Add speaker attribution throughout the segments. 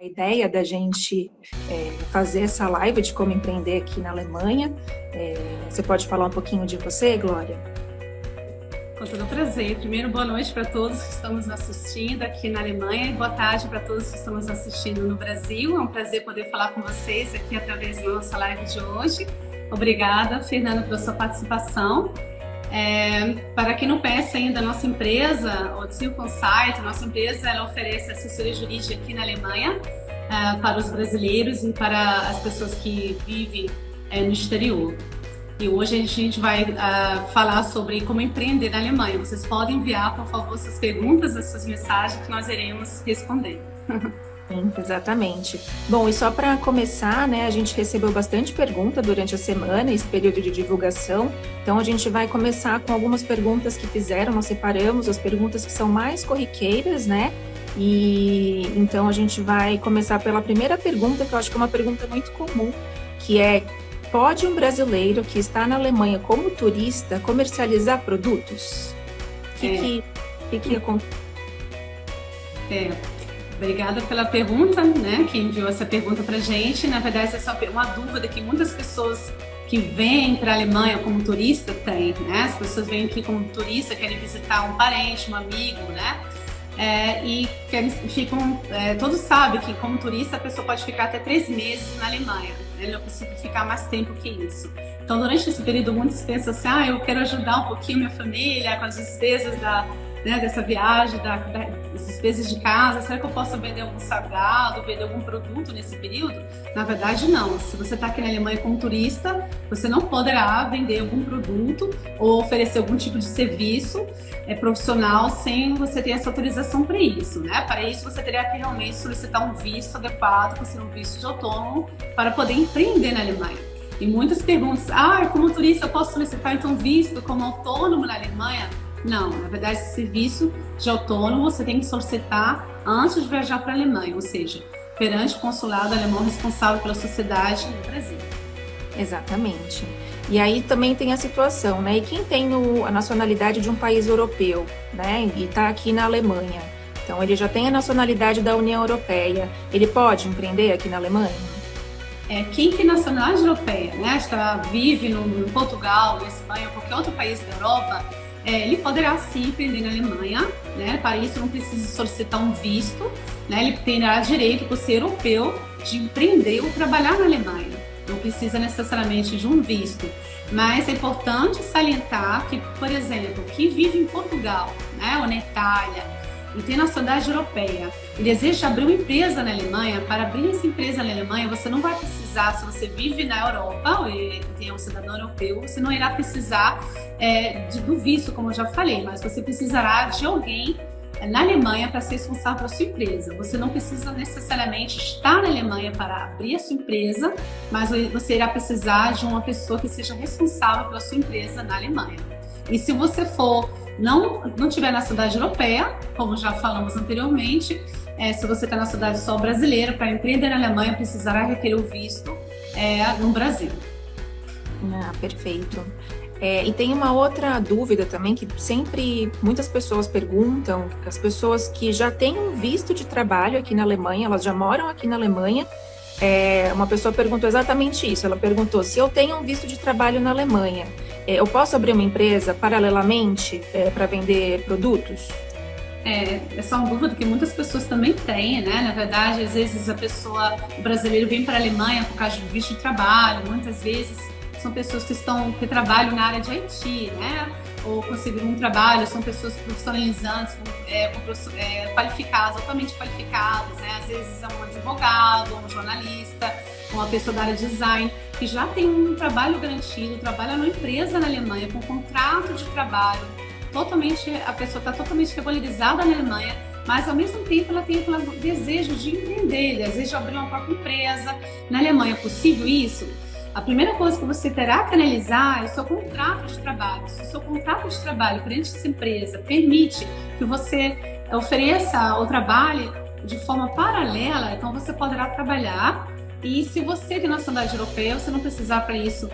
Speaker 1: A ideia da gente fazer essa live de como empreender aqui na Alemanha. Você pode falar um pouquinho de você, Glória?
Speaker 2: Com todo prazer. Primeiro, boa noite para todos que estamos assistindo aqui na Alemanha e boa tarde para todos que estamos assistindo no Brasil. É um prazer poder falar com vocês aqui através da nossa live de hoje. Obrigada, Fernanda, pela sua participação. Para quem não conhece ainda a nossa empresa, o Ziel Consult, nossa empresa, ela oferece assessoria jurídica aqui na Alemanha para os brasileiros e para as pessoas que vivem no exterior. E hoje a gente vai falar sobre como empreender na Alemanha. Vocês podem enviar, por favor, suas perguntas, as suas mensagens que nós iremos responder.
Speaker 1: Sim, exatamente. Bom, e só para começar, né, a gente recebeu bastante pergunta durante a semana, esse período de divulgação. Então, a gente vai começar com algumas perguntas que fizeram, nós separamos as perguntas que são mais corriqueiras, né? E então a gente vai começar pela primeira pergunta, que eu acho que é uma pergunta muito comum, que é: pode um brasileiro que está na Alemanha como turista comercializar produtos? O que acontece?
Speaker 2: Obrigada pela pergunta, né? Quem enviou essa pergunta para a gente. Na verdade, essa é uma dúvida que muitas pessoas que vêm para a Alemanha como turista têm, né? As pessoas vêm aqui como turista, querem visitar um parente, um amigo, né? Todos sabem que como turista a pessoa pode ficar até 3 meses na Alemanha, né? Não precisa ficar mais tempo que isso. Então, durante esse período, muitos pensam assim: eu quero ajudar um pouquinho minha família com as despesas dessa viagem, das despesas de casa. Será que eu posso vender algum salgado, vender algum produto nesse período? Na verdade, não. Se você está aqui na Alemanha como turista, você não poderá vender algum produto ou oferecer algum tipo de serviço profissional sem você ter essa autorização para isso, né? Para isso, você teria que realmente solicitar um visto adequado, que seja um visto de autônomo, para poder empreender na Alemanha. E muitas perguntam: como turista eu posso solicitar então visto como autônomo na Alemanha? Não, na verdade, esse serviço de autônomo você tem que solicitar antes de viajar para a Alemanha, ou seja, perante o consulado alemão responsável pela sociedade no Brasil.
Speaker 1: Exatamente. E aí também tem a situação, né? E quem tem a nacionalidade de um país europeu, né? E está aqui na Alemanha, então ele já tem a nacionalidade da União Europeia, ele pode empreender aqui na Alemanha?
Speaker 2: Quem tem nacionalidade europeia, né? Vive no Portugal, na Espanha ou qualquer outro país da Europa, ele poderá sim empreender na Alemanha, né? Para isso não precisa solicitar um visto, né? Ele terá direito, por ser europeu, de empreender ou trabalhar na Alemanha. Não precisa necessariamente de um visto. Mas é importante salientar que, por exemplo, quem vive em Portugal, né? Ou na Itália, e tem nacionalidade europeia e deseja abrir uma empresa na Alemanha, para abrir essa empresa na Alemanha, você não vai precisar, se você vive na Europa ou tem um cidadão europeu, você não irá precisar do visto, como eu já falei, mas você precisará de alguém na Alemanha para ser responsável pela sua empresa. Você não precisa necessariamente estar na Alemanha para abrir a sua empresa, mas você irá precisar de uma pessoa que seja responsável pela sua empresa na Alemanha. E se você não tiver nacionalidade europeia, como já falamos anteriormente, se você está na nacionalidade só brasileira, para empreender na Alemanha, precisará requerer o visto no Brasil.
Speaker 1: Perfeito. E tem uma outra dúvida também que sempre muitas pessoas perguntam: as pessoas que já têm um visto de trabalho aqui na Alemanha, elas já moram aqui na Alemanha. Uma pessoa perguntou exatamente isso, ela perguntou: se eu tenho um visto de trabalho na Alemanha, eu posso abrir uma empresa paralelamente para vender produtos?
Speaker 2: Essa é uma dúvida que muitas pessoas também têm, né? Na verdade, às vezes o brasileiro vem para a Alemanha por causa de visto de trabalho, muitas vezes são pessoas que trabalham na área de IT, né? Ou conseguiram um trabalho, são pessoas profissionalizantes, qualificadas, altamente qualificadas, né? Às vezes é um advogado, um jornalista, uma pessoa da área de design, que já tem um trabalho garantido, trabalha numa empresa na Alemanha com contrato de trabalho, a pessoa está totalmente regularizada na Alemanha, mas ao mesmo tempo ela tem aquele desejo de empreender, desejo de abrir uma própria empresa na Alemanha. É possível isso? A primeira coisa que você terá que analisar é o seu contrato de trabalho. Se o seu contrato de trabalho perante essa empresa permite que você ofereça ou trabalhe de forma paralela, então você poderá trabalhar. E se você tem nacionalidade europeia, você não precisar para isso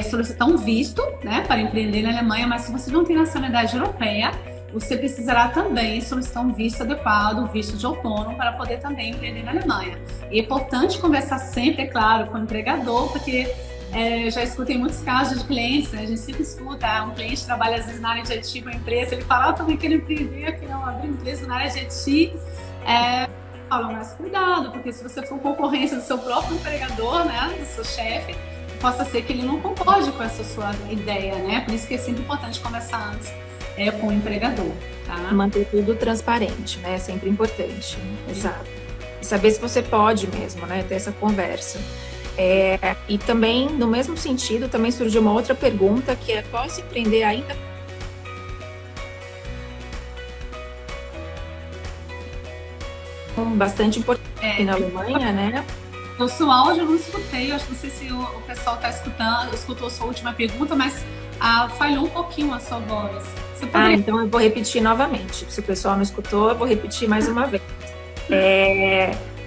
Speaker 2: solicitar um visto, né, para empreender na Alemanha. Mas se você não tem nacionalidade europeia, você precisará também solicitar um visto adequado, um visto de autônomo, para poder também empreender na Alemanha. E é importante conversar sempre, é claro, com o empregador, porque eu já escutei muitos casos de clientes, né? A gente sempre escuta, um cliente trabalha às vezes na área de IT com a empresa, ele fala, eu também quero empreender, quero abrir empresa na área de IT. Fala, mas cuidado, porque se você for concorrência do seu próprio empregador, né, do seu chefe, possa ser que ele não concorde com essa sua ideia, né? Por isso que é sempre importante conversar antes com o empregador, tá?
Speaker 1: Manter tudo transparente, né? É sempre importante. Exato. E saber se você pode mesmo, né? Ter essa conversa. E também, no mesmo sentido, também surgiu uma outra pergunta, que é: posso empreender ainda? Bastante importante na Alemanha, né?
Speaker 2: O seu áudio eu não escutei, eu não sei se o pessoal está escutando, escutou a sua última pergunta, mas falhou um pouquinho a sua voz.
Speaker 1: Então eu vou repetir novamente. Se o pessoal não escutou, eu vou repetir mais uma vez.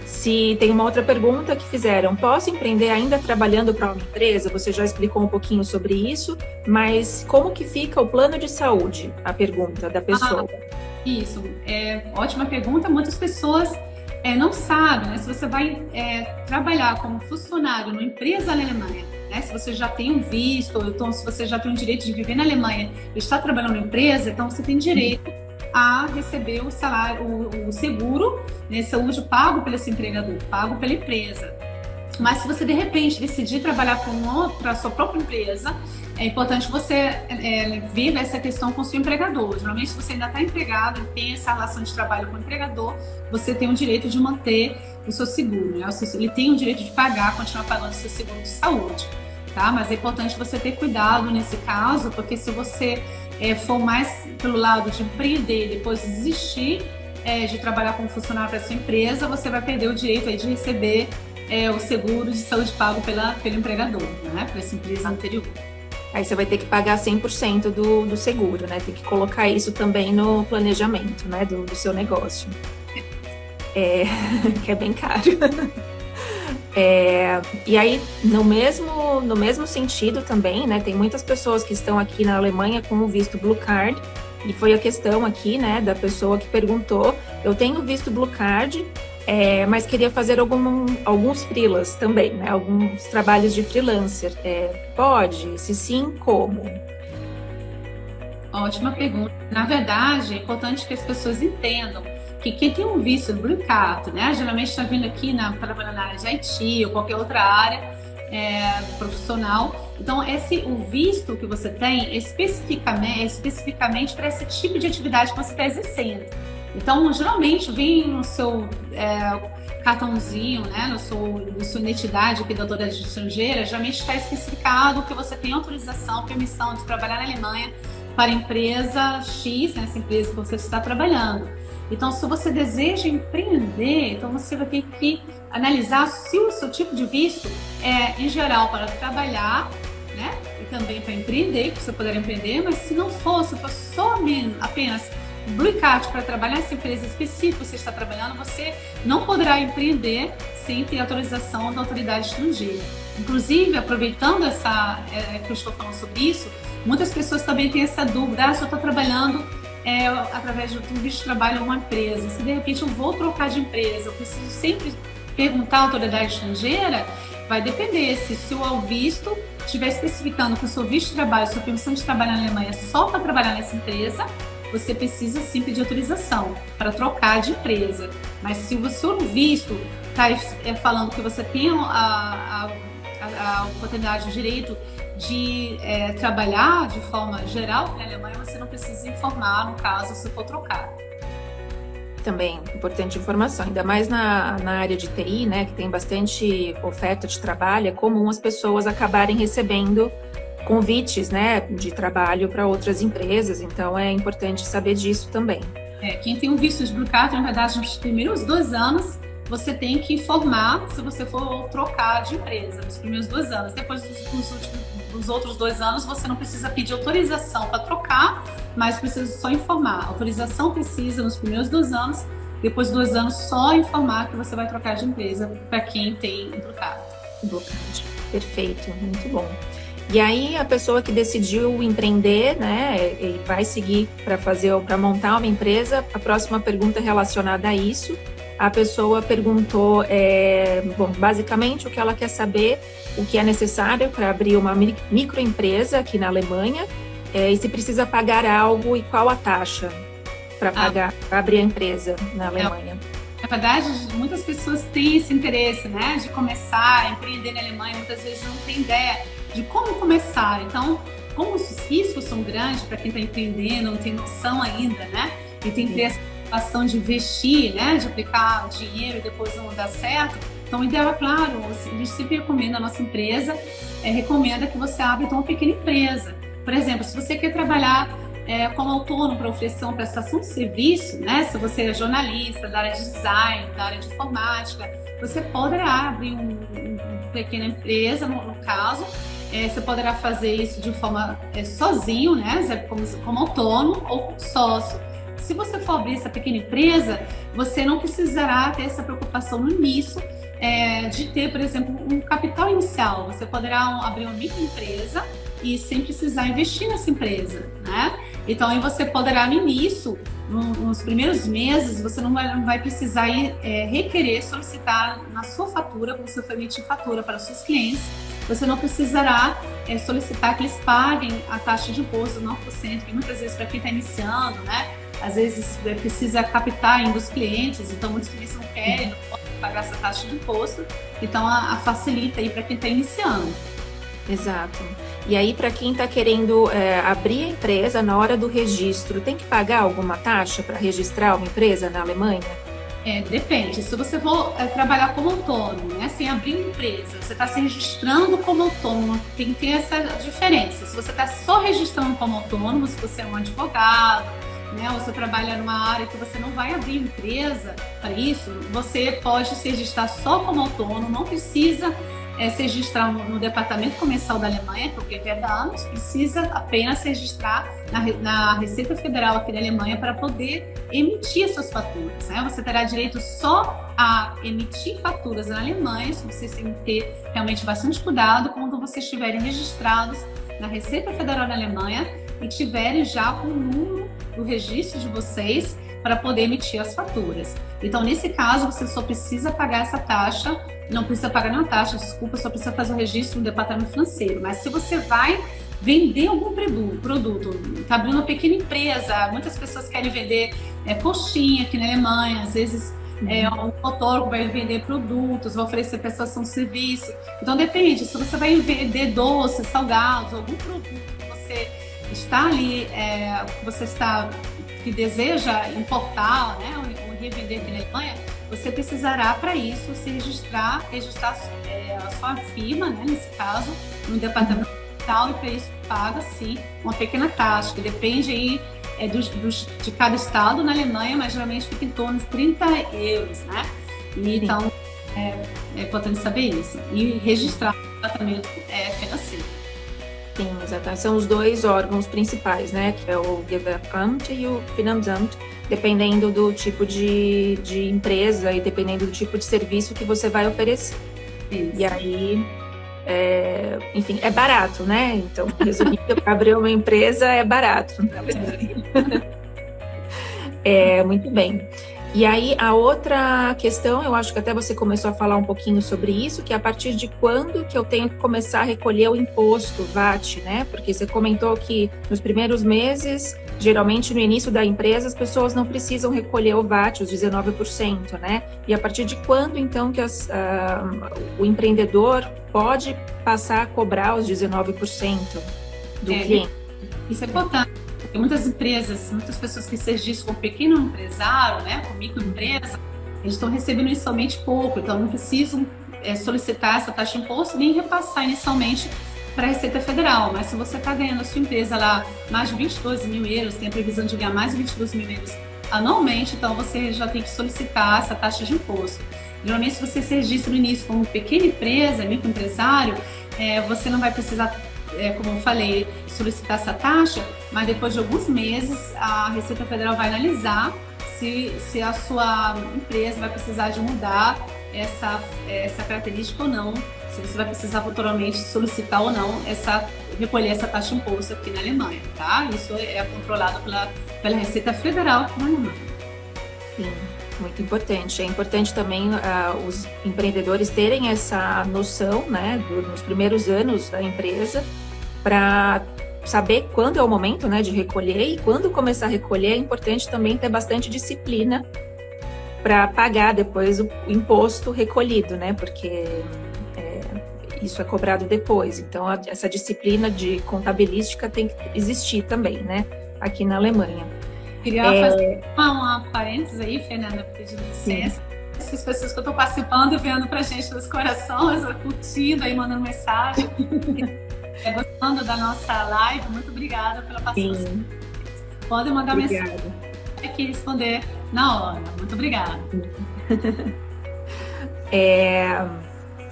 Speaker 1: Se tem uma outra pergunta que fizeram: posso empreender ainda trabalhando para uma empresa? Você já explicou um pouquinho sobre isso, mas como que fica o plano de saúde? A pergunta da pessoa.
Speaker 2: Isso, ótima pergunta. Muitas pessoas não sabem, né? Se você vai trabalhar como funcionário numa empresa na Alemanha, né? Se você já tem um visto, ou então se você já tem o direito de viver na Alemanha e está trabalhando numa empresa, então você tem direito a receber o salário, o seguro, né, saúde pago pelo seu empregador, pago pela empresa. Mas se você de repente decidir trabalhar para a sua própria empresa, é importante você ver essa questão com o seu empregador. Geralmente, se você ainda está empregado, tem essa relação de trabalho com o empregador, você tem o direito de manter o seu seguro, né? Ele tem o direito de pagar, continuar pagando o seu seguro de saúde, tá? Mas é importante você ter cuidado nesse caso, porque se você for mais pelo lado de empreender e depois desistir de trabalhar como funcionário para a sua empresa, você vai perder o direito aí de receber o seguro de saúde pago pelo empregador, né? Para essa empresa anterior.
Speaker 1: Aí você vai ter que pagar 100% do seguro, né? Tem que colocar isso também no planejamento, né? Do seu negócio. Que é bem caro. E aí, no mesmo sentido também, né? Tem muitas pessoas que estão aqui na Alemanha com o visto Blue Card, e foi a questão aqui, né, da pessoa que perguntou: eu tenho visto Blue Card, mas queria fazer alguns freelas também, né? Alguns trabalhos de freelancer. Pode? Se sim, como?
Speaker 2: Ótima pergunta. Na verdade, é importante que as pessoas entendam que quem tem um visto Blue Card, né? Geralmente está vindo aqui trabalhando na área de IT ou qualquer outra área profissional. Então, o visto que você tem é especificamente para esse tipo de atividade que você está exercendo. Então, geralmente, vem no seu cartãozinho, né, na sua identidade aqui da autoridade estrangeira, geralmente está especificado que você tem autorização, permissão de trabalhar na Alemanha para a empresa X, né, essa empresa que você está trabalhando. Então, se você deseja empreender, então você vai ter que analisar se o seu tipo de visto em geral, para trabalhar, né, e também para empreender, que você poder empreender, mas se não for só apenas Blue Card para trabalhar nessa empresa específica que você está trabalhando, você não poderá empreender sem ter autorização da autoridade estrangeira. Inclusive, aproveitando que eu estou falando sobre isso, muitas pessoas também têm essa dúvida: se eu estou trabalhando através de um visto de trabalho em uma empresa, se de repente eu vou trocar de empresa, eu preciso sempre perguntar à autoridade estrangeira? Vai depender. Se o seu visto estiver especificando que o seu visto de trabalho, sua permissão de trabalhar na Alemanha é só para trabalhar nessa empresa, você precisa sim pedir autorização para trocar de empresa. Mas se o seu visto está falando que você tem a oportunidade, o direito de trabalhar de forma geral na Alemanha, você não precisa informar, no caso, se for trocar.
Speaker 1: Também importante informação, ainda mais na área de TI, né, que tem bastante oferta de trabalho, é comum as pessoas acabarem recebendo convites, né, de trabalho para outras empresas, então é importante saber disso também.
Speaker 2: Quem tem um visto de Blue Card, na verdade, nos primeiros 2 anos, você tem que informar se você for trocar de empresa, nos primeiros 2 anos. Depois dos outros 2 anos, você não precisa pedir autorização para trocar, mas precisa só informar. A autorização precisa nos primeiros 2 anos, depois de 2 anos, só informar que você vai trocar de empresa para quem tem Blue Card.
Speaker 1: Blue Card. Perfeito, muito bom. E aí a pessoa que decidiu empreender, né, e vai seguir para montar uma empresa, a próxima pergunta relacionada a isso, a pessoa perguntou, bom, basicamente o que ela quer saber, o que é necessário para abrir uma microempresa aqui na Alemanha, e se precisa pagar algo e qual a taxa para pagar, para abrir a empresa na Alemanha.
Speaker 2: Na verdade, muitas pessoas têm esse interesse, né, de começar a empreender na Alemanha, muitas vezes não tem ideia de como começar. Então, como os riscos são grandes para quem está empreendendo, não tem noção ainda, né, e tem que ter essa preocupação de investir, né, de aplicar dinheiro e depois não dar certo. Então, o ideal é claro, a gente sempre recomenda, a nossa empresa recomenda que você abra então, uma pequena empresa. Por exemplo, se você quer trabalhar como autônomo para oferecer uma prestação de serviço, né? Se você é jornalista, da área de design, da área de informática, você poderá abrir uma pequena empresa, no caso. Você poderá fazer isso de forma sozinho, né? Como autônomo ou com sócio. Se você for abrir essa pequena empresa, você não precisará ter essa preocupação no início de ter, por exemplo, um capital inicial. Você poderá abrir uma microempresa e sem precisar investir nessa empresa, né? Então, aí você poderá, no início, nos primeiros meses, você não vai precisar requerer, solicitar na sua fatura, quando você for emitir fatura para os seus clientes, você não precisará solicitar que eles paguem a taxa de imposto de 9%, que muitas vezes para quem está iniciando, né? Às vezes precisa captar ainda os clientes, então muitos clientes não querem, não podem pagar essa taxa de imposto, então facilita aí para quem está iniciando.
Speaker 1: Exato. E aí, para quem está querendo abrir a empresa, na hora do registro, tem que pagar alguma taxa para registrar uma empresa na Alemanha?
Speaker 2: Depende. Se você for trabalhar como autônomo, né, sem abrir uma empresa, você está se registrando como autônomo, tem que ter essa diferença. Se você está só registrando como autônomo, se você é um advogado, né, ou você trabalha numa área que você não vai abrir empresa para isso, você pode se registrar só como autônomo, não precisa se registrar no departamento comercial da Alemanha, porque é anos, precisa apenas se registrar na Receita Federal aqui da Alemanha para poder emitir suas faturas, né? Você terá direito só a emitir faturas na Alemanha, se vocês têm que ter realmente bastante cuidado quando vocês estiverem registrados na Receita Federal da Alemanha e tiverem já com o número do registro de vocês para poder emitir as faturas. Então, nesse caso, você só precisa pagar essa taxa, não precisa pagar nenhuma taxa, desculpa, só precisa fazer o registro no departamento financeiro. Mas se você vai vender algum produto, está abrindo uma pequena empresa, muitas pessoas querem vender coxinha aqui na Alemanha, às vezes um fotógrafo vai vender produtos, vai oferecer prestação de serviço. Então, depende, se você vai vender doces, salgados, algum produto que você está ali, que deseja importar, né, ou revender aqui na Alemanha, você precisará para isso se registrar a sua firma, né, nesse caso, no departamento fiscal, e para isso paga sim uma pequena taxa, que depende aí de cada estado na Alemanha, mas geralmente fica em torno de 30 euros, né? E, então é importante saber isso e registrar o departamento financeiro.
Speaker 1: Sim, exatamente. São os dois órgãos principais, né? Que é o Gewerbeamt e o Finanzamt, dependendo do tipo de empresa e dependendo do tipo de serviço que você vai oferecer.
Speaker 2: Isso.
Speaker 1: E aí, enfim, é barato, né? Então, resumindo, para abrir uma empresa é barato. Muito bem. E aí, a outra questão, eu acho que até você começou a falar um pouquinho sobre isso, que é a partir de quando que eu tenho que começar a recolher o imposto VAT, né? Porque você comentou que nos primeiros meses, geralmente no início da empresa, as pessoas não precisam recolher o VAT, os 19%, né? E a partir de quando, então, que o empreendedor pode passar a cobrar os 19% do cliente?
Speaker 2: Isso é importante. Porque muitas empresas, muitas pessoas que se registram como pequeno empresário, né, como microempresa, eles estão recebendo inicialmente pouco, então não precisam solicitar essa taxa de imposto nem repassar inicialmente para a Receita Federal. Mas se você está ganhando a sua empresa lá mais de 22 mil euros, tem a previsão de ganhar mais de 22 mil euros anualmente, então você já tem que solicitar essa taxa de imposto. Geralmente, se você se registra no início como pequena empresa, microempresário, você não vai precisar, como eu falei, solicitar essa taxa, mas depois de alguns meses a Receita Federal vai analisar se a sua empresa vai precisar de mudar essa característica ou não, se você vai precisar futuramente solicitar ou não recolher essa taxa de imposto aqui na Alemanha, tá? Isso é controlado pela Receita Federal aqui na Alemanha.
Speaker 1: Sim, muito importante. É importante também os empreendedores terem essa noção, né, nos primeiros anos da empresa, para saber quando é o momento, né, de recolher, e quando começar a recolher é importante também ter bastante disciplina para pagar depois o imposto recolhido, né, porque isso é cobrado depois. Então, essa disciplina de contabilística tem que existir também, né, aqui na Alemanha.
Speaker 2: Queria fazer uma parênteses aí, Fernanda, pedindo licença. Essas pessoas que eu estou participando, vendo pra gente nos corações, curtindo aí, mandando mensagem. Gostando da nossa live, muito obrigada pela participação. Podem mandar mensagem aqui responder na hora. Muito obrigada.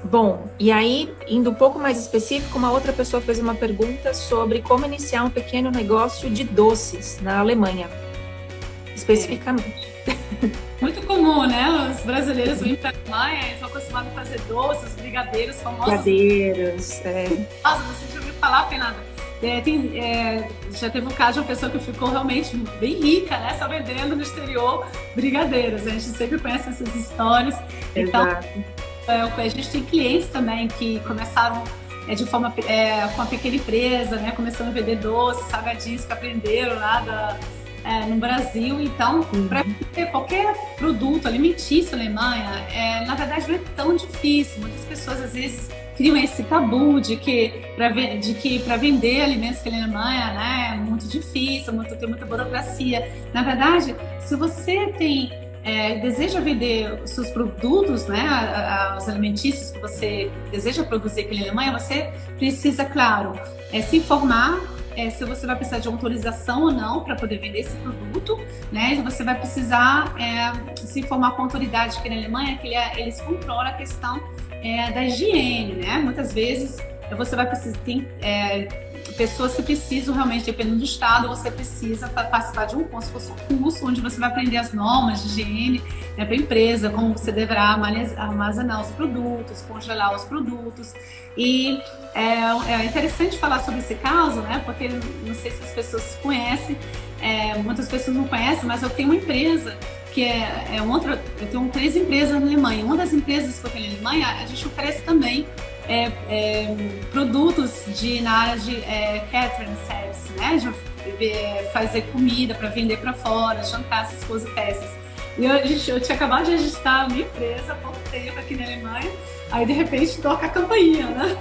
Speaker 1: Bom, e aí, indo um pouco mais específico, uma outra pessoa fez uma pergunta sobre como iniciar um pequeno negócio de doces na Alemanha, especificamente.
Speaker 2: Muito comum, né? Os brasileiros vêm para a Alemanha, eles estão acostumados a fazer doces, brigadeiros famosos.
Speaker 1: Brigadeiros,
Speaker 2: Nossa, você já ouviu falar, Fernanda? Já teve um caso de uma pessoa que ficou realmente bem rica, né? Só vendendo no exterior brigadeiros. A gente sempre conhece essas histórias.
Speaker 1: Exato.
Speaker 2: Então, a gente tem clientes também que começaram de forma com uma pequena empresa, né? Começando a vender doces, salgadinhos que aprenderam lá no Brasil. Então, para vender qualquer produto alimentício na Alemanha, na verdade não é tão difícil. Muitas pessoas às vezes criam esse tabu de que para vender alimentos aqui na Alemanha, né, é muito difícil, tem muita burocracia. Na verdade, se você deseja vender os seus produtos, né, os alimentícios que você deseja produzir aqui na Alemanha, você precisa, claro, se informar se você vai precisar de autorização ou não para poder vender esse produto, né? E você vai precisar se informar com a autoridade aqui na Alemanha, que eles controlam a questão da higiene, né? Muitas vezes você vai precisar, tem pessoas que precisam realmente, dependendo do estado, você precisa participar de um curso onde você vai aprender as normas de higiene, né, para a empresa, como você deverá armazenar os produtos, congelar os produtos. E é interessante falar sobre esse caso, né, porque não sei se as pessoas conhecem, muitas pessoas não conhecem, mas eu tenho uma empresa que eu tenho 3 empresas na Alemanha. Uma das empresas que eu tenho na Alemanha, a gente oferece também produtos na área de catering service, né? De fazer comida para vender para fora, jantar, essas coisas, festas. E eu tinha acabado de registrar a minha empresa há pouco tempo aqui na Alemanha, aí de repente toca a campainha, né?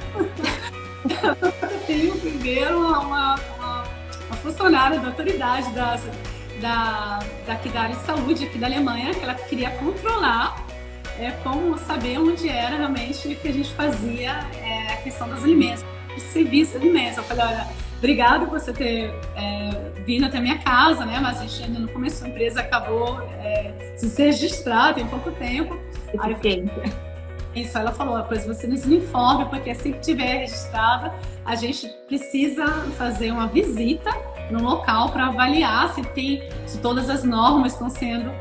Speaker 2: Eu tenho primeiro uma funcionária da autoridade daqui da área de saúde aqui da Alemanha, que ela queria controlar como saber onde era realmente que a gente fazia a questão dos alimentos, o serviço de alimentos. Eu falei, olha, obrigado por você ter vindo até a minha casa, né? Mas a gente ainda não começou, a empresa acabou de se registrar, tem pouco tempo. Isso, ela falou, pois você nos informe, porque assim que tiver registrada, a gente precisa fazer uma visita no local para avaliar se todas as normas estão sendo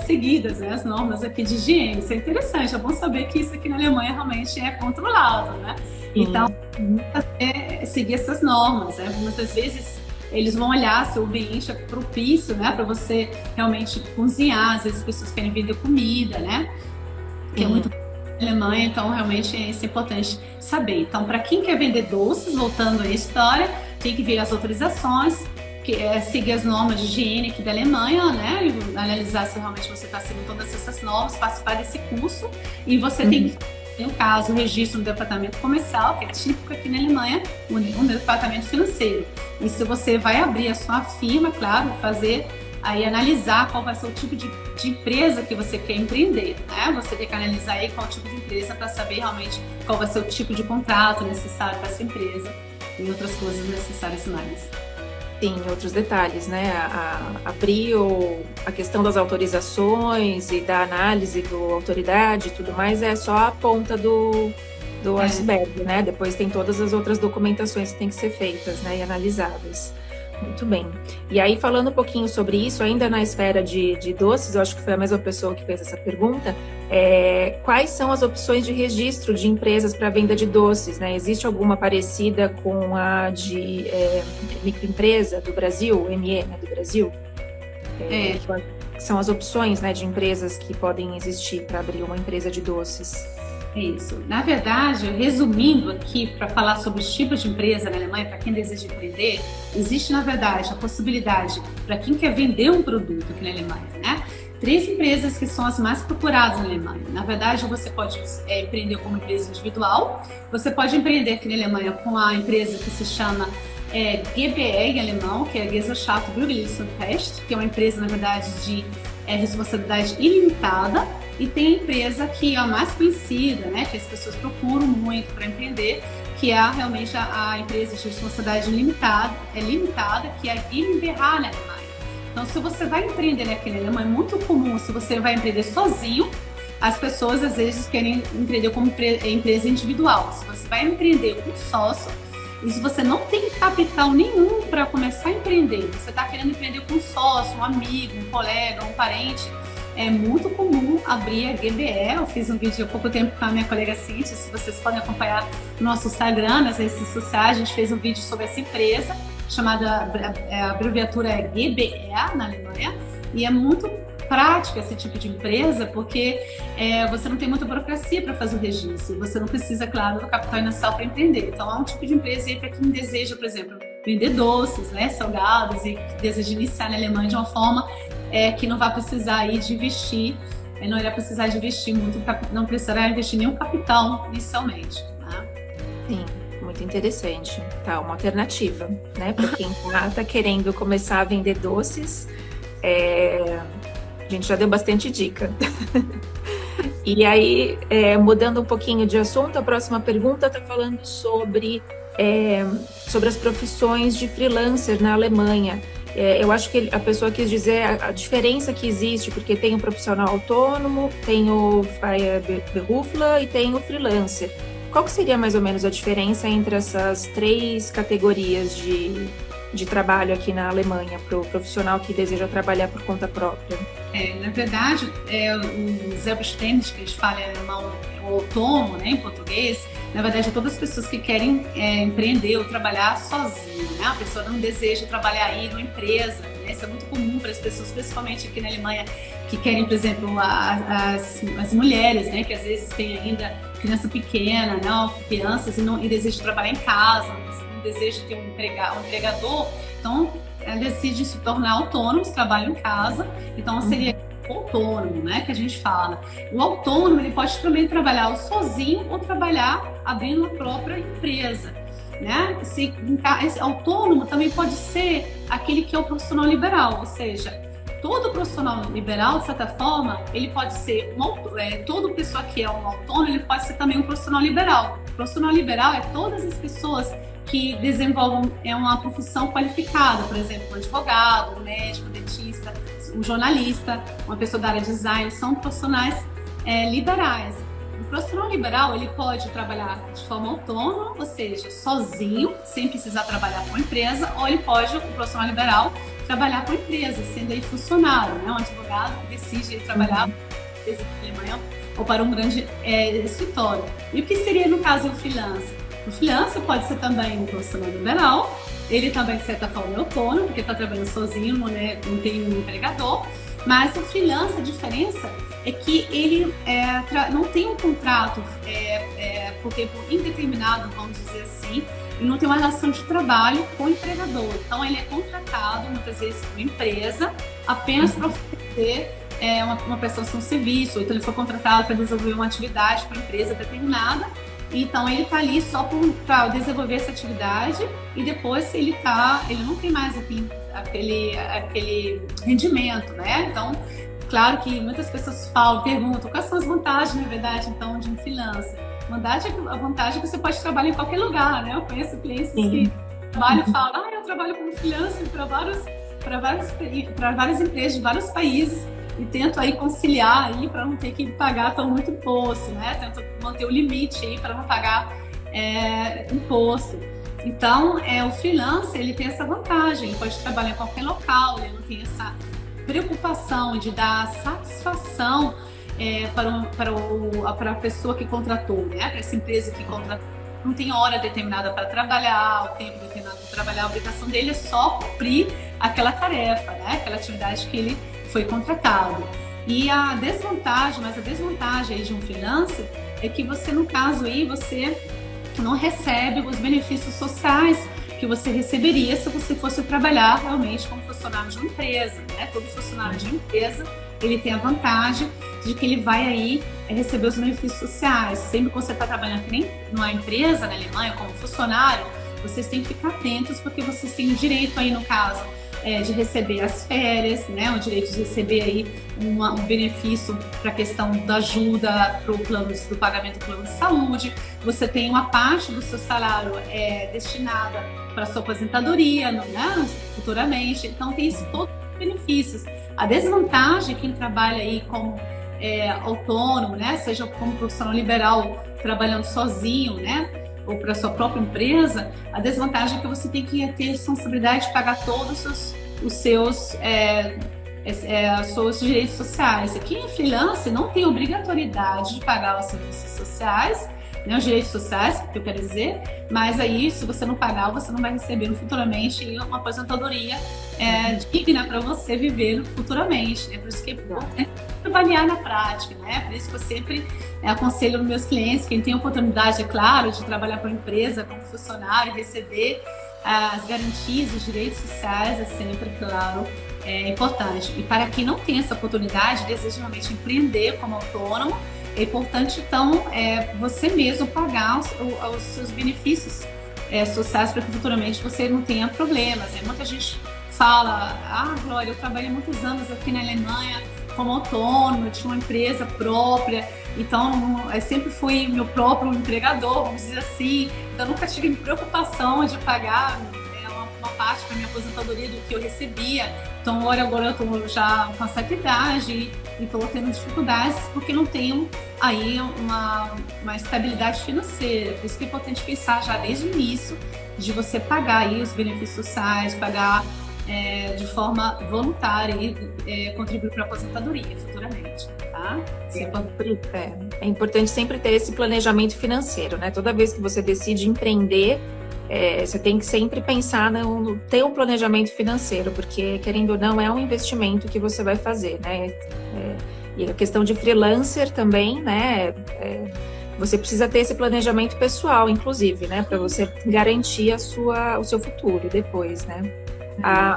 Speaker 2: seguidas, né? As normas aqui de higiene. Isso é interessante, é bom saber que isso aqui na Alemanha realmente é controlado, né? Então, seguir essas normas, né? Muitas vezes eles vão olhar se o ambiente é propício, né, para você realmente cozinhar. Às vezes as pessoas querem vender comida, né? Que é muito na Alemanha, então realmente isso é importante saber. Então, para quem quer vender doces, voltando à história, tem que ver as autorizações, seguir as normas de higiene aqui da Alemanha, né? E analisar se realmente você está seguindo todas essas normas, participar desse curso. E você tem que, no caso, o registro no departamento comercial, que é típico aqui na Alemanha, o departamento financeiro. E se você vai abrir a sua firma, claro, analisar qual vai ser o tipo de empresa que você quer empreender, né? Você tem que analisar aí qual tipo de empresa para saber realmente qual vai ser o tipo de contrato necessário para essa empresa e outras coisas necessárias mais.
Speaker 1: Sim, outros detalhes, né? Abrir a questão das autorizações e da análise da autoridade e tudo mais é só a ponta do iceberg, né? Depois tem todas as outras documentações que têm que ser feitas, né? E analisadas. Muito bem. E aí, falando um pouquinho sobre isso, ainda na esfera de doces, eu acho que foi a mesma pessoa que fez essa pergunta, quais são as opções de registro de empresas para venda de doces, né? Existe alguma parecida com a de microempresa do Brasil, ME, né, do Brasil? Que são as opções, né, de empresas que podem existir para abrir uma empresa de doces.
Speaker 2: Isso. Na verdade, resumindo aqui, para falar sobre os tipos de empresa na Alemanha, para quem deseja empreender, existe, na verdade, a possibilidade para quem quer vender um produto aqui na Alemanha, né? 3 empresas que são as mais procuradas na Alemanha. Na verdade, você pode empreender como empresa individual, você pode empreender aqui na Alemanha com a empresa que se chama GbR em alemão, que é Gesellschaft Bürgerliches Fest, que é uma empresa, na verdade, de responsabilidade ilimitada. E tem a empresa que é a mais conhecida, né, que as pessoas procuram muito para empreender, que é realmente a empresa de responsabilidade limitada, que é a GmbH na Alemanha. Então, se você vai empreender aqui na Alemanha, é muito comum, se você vai empreender sozinho, as pessoas às vezes querem empreender como empresa individual. Se você vai empreender com sócio, e se você não tem capital nenhum para começar a empreender, você está querendo empreender com um sócio, um amigo, um colega, um parente, é muito comum abrir a GbE. Eu fiz um vídeo há pouco tempo com a minha colega Cíntia, se vocês podem acompanhar no nosso Instagram, nas redes sociais, a gente fez um vídeo sobre essa empresa, chamada, a abreviatura é GbE na Alemanha, e é muito prática esse tipo de empresa, porque você não tem muita burocracia para fazer o registro, você não precisa, claro, do capital inicial para empreender. Então, é um tipo de empresa para quem deseja, por exemplo, vender doces, né, salgados, e que deseja iniciar na Alemanha de uma forma que não vai precisar aí de investir, não irá precisar de investir muito, não precisará investir nenhum capital inicialmente. Né?
Speaker 1: Sim, muito interessante. Tá, uma alternativa, né, para quem tá querendo começar a vender doces. A gente já deu bastante dica. E aí, mudando um pouquinho de assunto, a próxima pergunta está falando sobre as profissões de freelancer na Alemanha. Eu acho que a pessoa quis dizer a diferença que existe, porque tem o profissional autônomo, tem o Freiberufler e tem o freelancer. Qual que seria mais ou menos a diferença entre essas 3 categorias de trabalho aqui na Alemanha para o profissional que deseja trabalhar por conta própria?
Speaker 2: Na verdade, o Selbstständig, que eles falam em alemão, o autônomo, né, em português, na verdade, todas as pessoas que querem empreender ou trabalhar sozinho, né? A pessoa não deseja trabalhar aí numa empresa, né? Isso é muito comum para as pessoas, principalmente aqui na Alemanha, que querem, por exemplo, as mulheres, né? Que às vezes têm ainda criança pequena, né? Ou crianças e desejam trabalhar em casa, não desejam ter um empregador, então decidem se tornar autônomos, trabalham em casa, então seria autônomo, né, que a gente fala. O autônomo, ele pode também trabalhar sozinho ou trabalhar abrindo a própria empresa, né? Esse autônomo também pode ser aquele que é o profissional liberal, ou seja, todo profissional liberal, de certa forma, ele pode ser toda pessoa que é um autônomo, ele pode ser também um profissional liberal. O profissional liberal é todas as pessoas que desenvolvem uma profissão qualificada, por exemplo, um advogado, um médico, um dentista, um jornalista, uma pessoa da área de design, são profissionais liberais. O profissional liberal, ele pode trabalhar de forma autônoma, ou seja, sozinho, sem precisar trabalhar com a empresa, ou ele pode, o profissional liberal, trabalhar com a empresa, sendo aí funcionário, né? Um advogado que decide trabalhar para a Alemanha ou para um grande escritório. E o que seria, no caso, o freelancer? O freelancer pode ser também um profissional liberal, ele também, de certa forma, é autônomo, porque está trabalhando sozinho, né? Não tem um empregador, mas o freelancer, a diferença é que ele não tem um contrato por tempo indeterminado, vamos dizer assim, e não tem uma relação de trabalho com o empregador. Então, ele é contratado, muitas vezes, por uma empresa, apenas para oferecer uma prestação de serviço, ou então ele foi contratado para desenvolver uma atividade para uma empresa determinada. Então, ele está ali só para desenvolver essa atividade e depois ele não tem mais aquele rendimento, né? Então, claro que muitas pessoas perguntam quais são as vantagens, na verdade, então, de um freelancer. A vantagem é que você pode trabalhar em qualquer lugar, né? Eu conheço clientes que trabalham e falam, eu trabalho como freelancer para várias empresas de vários países e tento aí conciliar aí para não ter que pagar tão muito imposto, né? Tento manter o limite aí para não pagar imposto. Então, o freelancer, ele tem essa vantagem, ele pode trabalhar em qualquer local, ele não tem essa preocupação de dar satisfação para a pessoa que contratou, né? Para essa empresa que contratou. Não tem hora determinada para trabalhar, o tempo determinado para trabalhar, a obrigação dele é só cumprir aquela tarefa, né? Aquela atividade que ele foi contratado. E a desvantagem aí de um freelancer é que você, no caso aí, você não recebe os benefícios sociais que você receberia se você fosse trabalhar realmente como funcionário de uma empresa, né? Todo funcionário de uma empresa, ele tem a vantagem de que ele vai aí receber os benefícios sociais. Sempre que você está trabalhando que nem numa empresa na Alemanha como funcionário, vocês têm que ficar atentos, porque vocês têm o direito aí, no caso, de receber as férias, né? O direito de receber aí um benefício para a questão da ajuda para o plano do pagamento do plano de saúde. Você tem uma parte do seu salário destinada para a sua aposentadoria, né? Futuramente. Então tem todos os benefícios. A desvantagem, quem trabalha aí como autônomo, né? Seja como profissional liberal trabalhando sozinho, né? Ou para sua própria empresa, a desvantagem é que você tem que ter a responsabilidade de pagar todos os seus direitos sociais. Quem é freelancer não tem obrigatoriedade de pagar os serviços sociais, né, os direitos sociais, que eu quero dizer, mas aí, se você não pagar, você não vai receber futuramente uma aposentadoria digna para você viver futuramente. Né? Por isso que é importante trabalhar na prática, né? Por isso que eu sempre aconselho meus clientes, quem tem oportunidade, é claro, de trabalhar para uma empresa como funcionário, receber as garantias, os direitos sociais, é sempre, claro, importante. E para quem não tem essa oportunidade, deseja realmente empreender como autônomo, é importante, então, você mesmo pagar os seus benefícios sociais para que futuramente você não tenha problemas. Muita gente fala, Glória, eu trabalhei muitos anos aqui na Alemanha como autônomo, eu tinha uma empresa própria, então eu sempre fui meu próprio empregador, vamos dizer assim, então eu nunca tive preocupação de pagar uma parte para minha aposentadoria do que eu recebia. Então agora eu estou já com certa idade e estou tendo dificuldades porque não tenho aí uma estabilidade financeira. Por isso que é importante pensar já desde o início de você pagar aí os benefícios sociais, pagar de forma voluntária e contribuir para a aposentadoria futuramente, tá?
Speaker 1: É importante sempre ter esse planejamento financeiro, né? Toda vez que você decide empreender, você tem que sempre pensar ter um planejamento financeiro, porque, querendo ou não, é um investimento que você vai fazer, né? E a questão de freelancer também, né? Você precisa ter esse planejamento pessoal, inclusive, né? Para você garantir o seu futuro depois, né?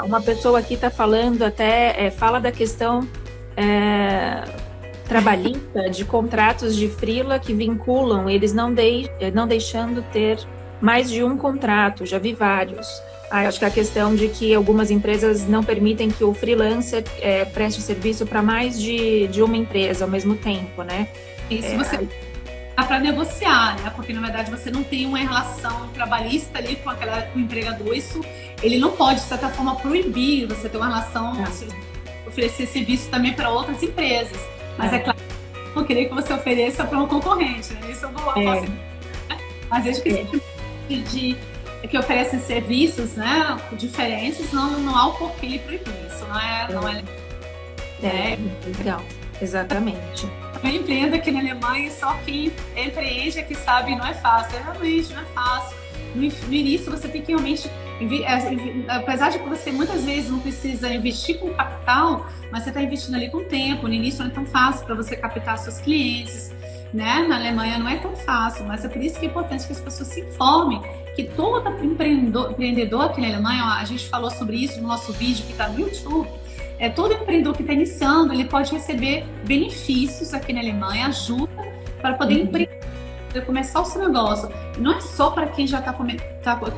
Speaker 1: Uma pessoa aqui está falando fala da questão trabalhista, de contratos de freela que vinculam, eles não deixando ter mais de um contrato, já vi vários. Acho que a questão de que algumas empresas não permitem que o freelancer preste serviço para mais de uma empresa ao mesmo tempo, né?
Speaker 2: Isso você dá para negociar, né? Porque na verdade você não tem uma relação trabalhista ali com o empregador. Isso ele não pode, de certa forma, proibir você ter uma relação, oferecer serviço também para outras empresas. Mas é claro, eu não queria que você ofereça para um concorrente, né? Isso eu não posso. Mas desde que que oferecem serviços, né, diferentes, não há o porquê ele proibir. Isso não é
Speaker 1: legal, exatamente.
Speaker 2: Eu empreendo aqui na Alemanha, só quem empreende é que sabe, não é fácil. Realmente não é fácil. No início você tem que realmente, apesar de que você muitas vezes não precisa investir com capital, mas você está investindo ali com tempo. No início não é tão fácil para você captar seus clientes, né? Na Alemanha não é tão fácil, mas é por isso que é importante que as pessoas se informem que todo empreendedor aqui na Alemanha, a gente falou sobre isso no nosso vídeo que está no YouTube, todo empreendedor que está iniciando, ele pode receber benefícios aqui na Alemanha, ajuda para poder empreender, começar o seu negócio. E não é só para quem já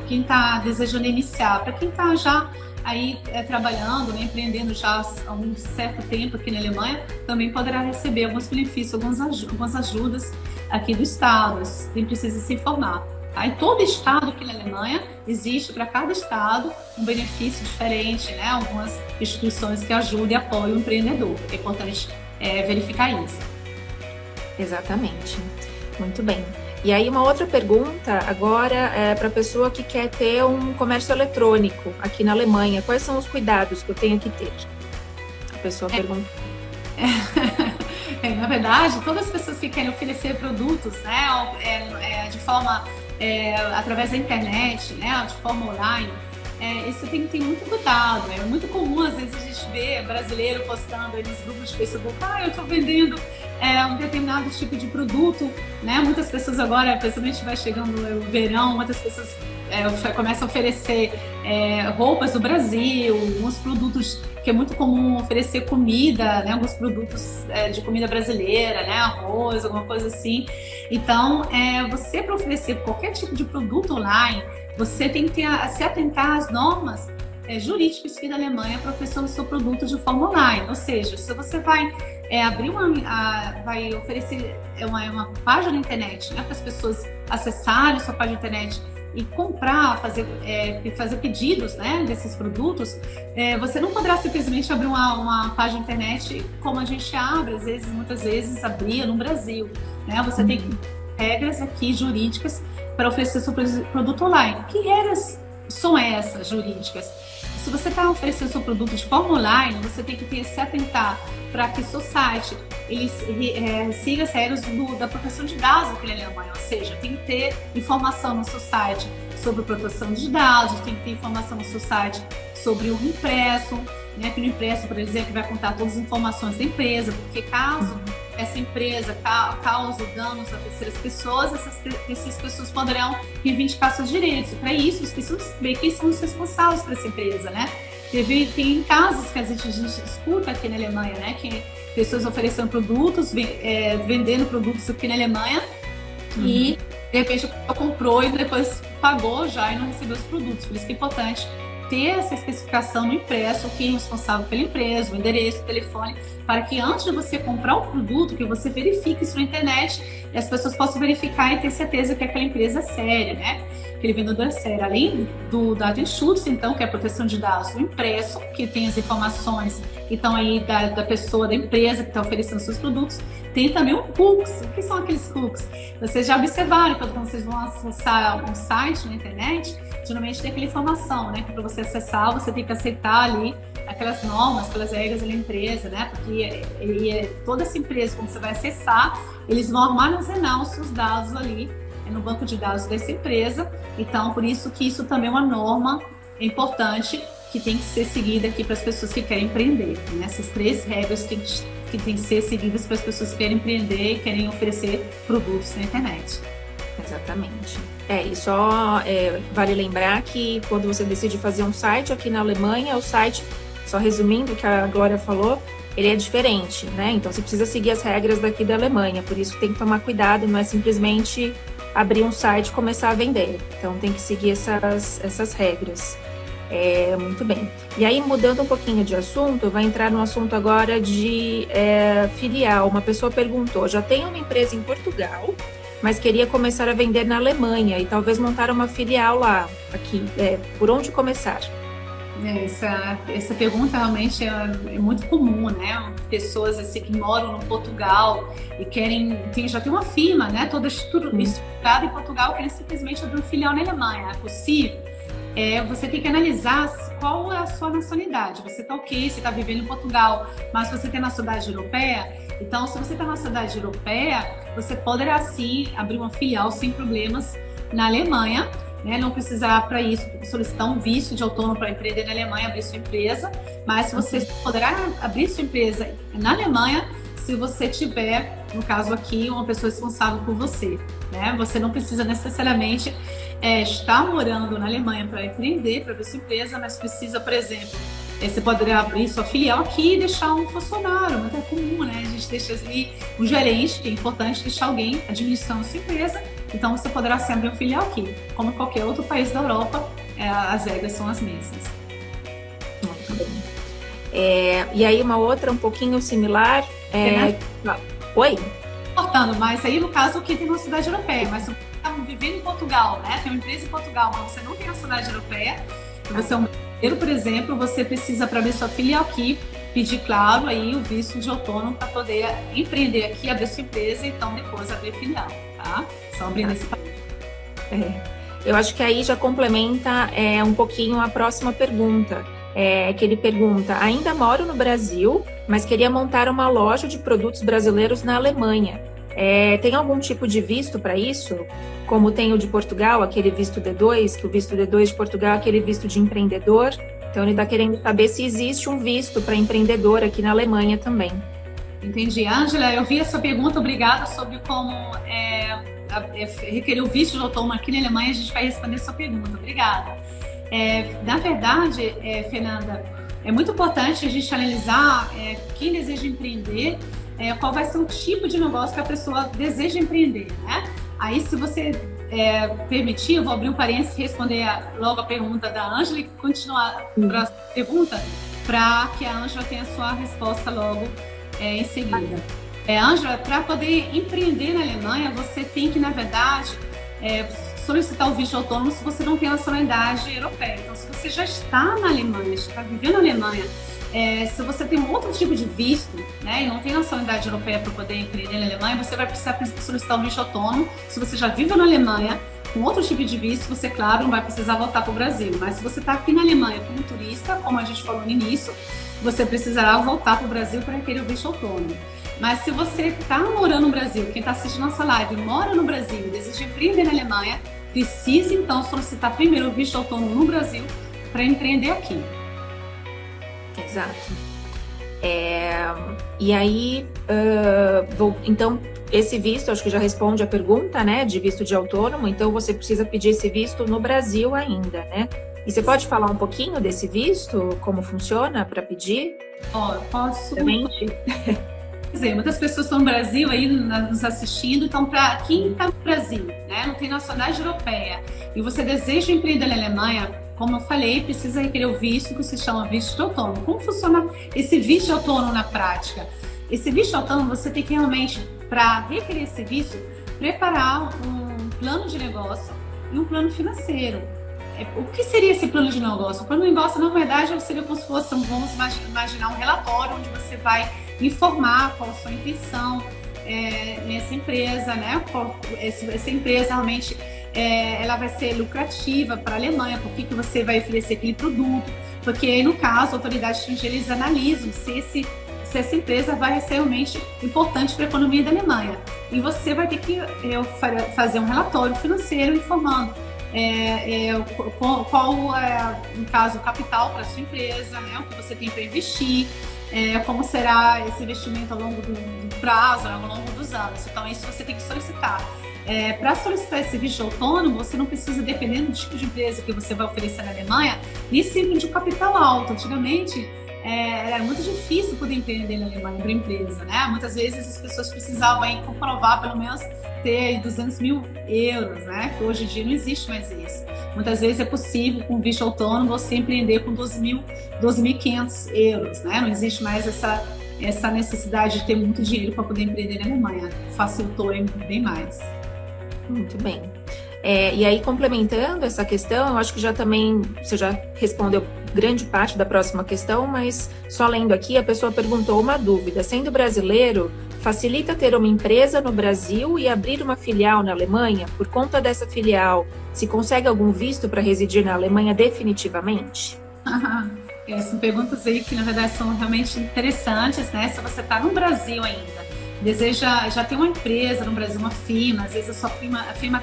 Speaker 2: quem está desejando iniciar, para quem está já aí trabalhando, né, empreendendo já há um certo tempo aqui na Alemanha, também poderá receber alguns benefícios, algumas ajudas aqui do Estado. Você precisa se informar. Tá? Em todo estado aqui na Alemanha, existe para cada estado um benefício diferente, né? Algumas instituições que ajudam e apoiam o empreendedor. É importante verificar isso.
Speaker 1: Exatamente. Muito bem. E aí, uma outra pergunta agora é para a pessoa que quer ter um comércio eletrônico aqui na Alemanha. Quais são os cuidados que eu tenho que ter? A pessoa pergunta.
Speaker 2: Na verdade, todas as pessoas que querem oferecer produtos, né, de forma através da internet, né, de forma online, isso tem que ter muito cuidado. É muito comum, às vezes, a gente vê brasileiro postando aí nos grupos de Facebook: eu estou vendendo um determinado tipo de produto, né? Muitas pessoas agora, principalmente vai chegando o verão, muitas pessoas começam a oferecer roupas do Brasil, uns produtos que é muito comum oferecer comida, né? Alguns produtos de comida brasileira, né? Arroz, alguma coisa assim. Então, você, para oferecer qualquer tipo de produto online, você tem que se atentar às normas jurídicas aqui da Alemanha para oferecer o seu produto de forma online. Ou seja, se você vai vai oferecer uma página na internet, né, para as pessoas acessarem a sua página na internet e comprar, fazer pedidos, né, desses produtos, você não poderá simplesmente abrir uma página na internet como a gente abre, muitas vezes abria no Brasil, né? Você tem regras aqui jurídicas para oferecer seu produto online. Que regras são essas jurídicas? Se você está oferecendo seu produto de forma online, você tem que se atentar para que seu site ele siga as regras da proteção de dados aqui na Alemanha. Ou seja, tem que ter informação no seu site sobre proteção de dados, tem que ter informação no seu site sobre o impresso, né? Que no impresso, por exemplo, vai contar todas as informações da empresa, porque caso essa empresa cause danos a terceiras pessoas, essas pessoas poderão reivindicar seus direitos. Para isso, as pessoas sabem quem são os responsáveis por essa empresa, né? Tem casos que a gente escuta aqui na Alemanha, né? Que pessoas oferecendo produtos, vendendo produtos aqui na Alemanha e, de repente, a pessoa comprou e depois pagou já e não recebeu os produtos. Por isso que é importante ter essa especificação no impresso, quem é responsável pela empresa, o endereço, o telefone, para que antes de você comprar o produto, que você verifique isso na internet e as pessoas possam verificar e ter certeza que aquela empresa é séria, né? Aquele vendedor é sério. Além do Datenschutz, então, que é a proteção de dados, o impresso, que tem as informações que estão aí da pessoa, da empresa que está oferecendo seus produtos, tem também um cookies. O que são aqueles cookies? Vocês já observaram quando vocês vão acessar um site na internet, geralmente tem aquela informação, né? Que para você acessar, você tem que aceitar ali aquelas normas, aquelas regras da empresa, né? Porque toda essa empresa, quando você vai acessar, eles vão armazenar os seus dados ali no banco de dados dessa empresa. Então, por isso que isso também é uma norma importante que tem que ser seguida aqui para as pessoas que querem empreender, né? Essas 3 regras que tem que ser seguidas para as pessoas que querem empreender e querem oferecer produtos na internet.
Speaker 1: Exatamente. E só vale lembrar que quando você decide fazer um site aqui na Alemanha, o site, só resumindo o que a Glória falou, ele é diferente, né? Então você precisa seguir as regras daqui da Alemanha, por isso tem que tomar cuidado, não é simplesmente abrir um site e começar a vender. Então tem que seguir essas regras. Muito bem. E aí, mudando um pouquinho de assunto, vai entrar no assunto agora de filial. Uma pessoa perguntou: já tenho uma empresa em Portugal, mas queria começar a vender na Alemanha e talvez montar uma filial lá, aqui. Por onde começar?
Speaker 2: Essa pergunta realmente é muito comum, né? Pessoas assim, que moram no Portugal e já tem uma firma, né? Toda estruturada em Portugal, querem simplesmente abrir um filial na Alemanha. É possível? Você tem que analisar qual é a sua nacionalidade. Você está ok, você está vivendo em Portugal, mas você tem nacionalidade europeia. Então, se você está na nacionalidade europeia, você poderá sim abrir uma filial sem problemas na Alemanha, né? Não precisará para isso solicitar um visto de autônomo para empreender na Alemanha, abrir sua empresa, mas você poderá abrir sua empresa na Alemanha se você tiver, no caso aqui, uma pessoa responsável por você, né? Você não precisa necessariamente estar morando na Alemanha para empreender, para abrir sua empresa, mas precisa, por exemplo, você poderia abrir sua filial aqui e deixar um funcionário, muito comum, né? A gente deixa ali um gerente, que é importante deixar alguém administrando sua empresa. Então, você poderá sempre abrir uma filial aqui. Como em qualquer outro país da Europa, as regras são as mesmas.
Speaker 1: Muito bem. E aí, uma outra um pouquinho similar. Oi?
Speaker 2: Cortando, mas aí, no caso, quem tem uma cidade europeia, mas se você está vivendo em Portugal, né? Tem uma empresa em Portugal, mas você não tem a cidade europeia, você é um brasileiro, por exemplo, você precisa, para abrir sua filial aqui, pedir, claro, aí o visto de autônomo para poder empreender aqui, abrir sua empresa e então depois abrir filial. tá? Só abrindo esse
Speaker 1: Eu acho que aí já complementa um pouquinho a próxima pergunta, que ele pergunta: ainda moro no Brasil, mas queria montar uma loja de produtos brasileiros na Alemanha. Tem algum tipo de visto para isso? Como tem o de Portugal, aquele visto D2, que o visto D2 de Portugal é aquele visto de empreendedor. Então ele está querendo saber se existe um visto para empreendedor aqui na Alemanha também.
Speaker 2: Entendi. Ângela, eu vi a sua pergunta, obrigada, sobre como requerer o visto de autônomo aqui na Alemanha. A gente vai responder a sua pergunta. Obrigada. Na verdade, Fernanda, é muito importante a gente analisar quem deseja empreender, qual vai ser o tipo de negócio que a pessoa deseja empreender, né? Aí, se você permitir, eu vou abrir um parênteses e responder logo a pergunta da Ângela e continuar para a pergunta, para que a Ângela tenha a sua resposta logo em seguida. Ângela, para poder empreender na Alemanha, você tem que, na verdade, solicitar o visto autônomo se você não tem nacionalidade europeia. Então, se você já está na Alemanha, já está vivendo na Alemanha, se você tem um outro tipo de visto, né, e não tem nacionalidade europeia para poder empreender na Alemanha, você vai precisar solicitar o visto autônomo. Se você já vive na Alemanha, com outro tipo de visto, você, claro, não vai precisar voltar para o Brasil. Mas se você está aqui na Alemanha como turista, como a gente falou no início, você precisará voltar para o Brasil para requerer o visto autônomo. Mas se você está morando no Brasil, quem está assistindo nossa live mora no Brasil e deseja empreender na Alemanha, precisa então solicitar primeiro o visto autônomo no Brasil para empreender aqui.
Speaker 1: Exato. E aí, então, esse visto, acho que já responde a pergunta, né, de visto de autônomo. Então, você precisa pedir esse visto no Brasil ainda, né? E você pode falar um pouquinho desse visto, como funciona para pedir?
Speaker 2: Posso. Muitas pessoas estão no Brasil aí nos assistindo, então para quem está no Brasil, né, não tem nacionalidade europeia e você deseja empreender na Alemanha, como eu falei, precisa requerer o visto que se chama visto de autônomo. Como funciona esse visto de autônomo na prática? Esse visto de autônomo, você tem que realmente, para requerer esse visto, preparar um plano de negócio e um plano financeiro. O que seria esse plano de negócio? O plano de negócio, na verdade, seria como se fosse, vamos imaginar, um relatório onde você vai informar qual a sua intenção nessa empresa, né? Essa empresa realmente ela vai ser lucrativa para a Alemanha, por que você vai oferecer aquele produto, porque aí, no caso, a autoridade estrangeira, eles analisam se essa empresa vai ser realmente importante para a economia da Alemanha. E você vai ter que fazer um relatório financeiro informando qual é, no caso, o capital para a sua empresa, né? O que você tem para investir, como será esse investimento ao longo do prazo, ao longo dos anos. Então, isso você tem que solicitar. Para solicitar esse visto autônomo, você não precisa, dependendo do tipo de empresa que você vai oferecer na Alemanha, nem sempre de capital alto. Antigamente, era muito difícil poder empreender na Alemanha para empresa, né? Muitas vezes as pessoas precisavam aí comprovar, pelo menos, ter 200 mil euros, né? Que hoje em dia não existe mais isso. Muitas vezes é possível, com visto autônomo, você empreender com 2.500 euros, né? Não existe mais essa necessidade de ter muito dinheiro para poder empreender na Alemanha. Facilitou bem mais.
Speaker 1: Muito bem. E aí, complementando essa questão, eu acho que você já respondeu grande parte da próxima questão, mas só lendo aqui, a pessoa perguntou uma dúvida. Sendo brasileiro, facilita ter uma empresa no Brasil e abrir uma filial na Alemanha? Por conta dessa filial, se consegue algum visto para residir na Alemanha definitivamente?
Speaker 2: São perguntas aí que, na verdade, são realmente interessantes, né? Se você está no Brasil ainda, já tem uma empresa no Brasil, uma firma, às vezes a firma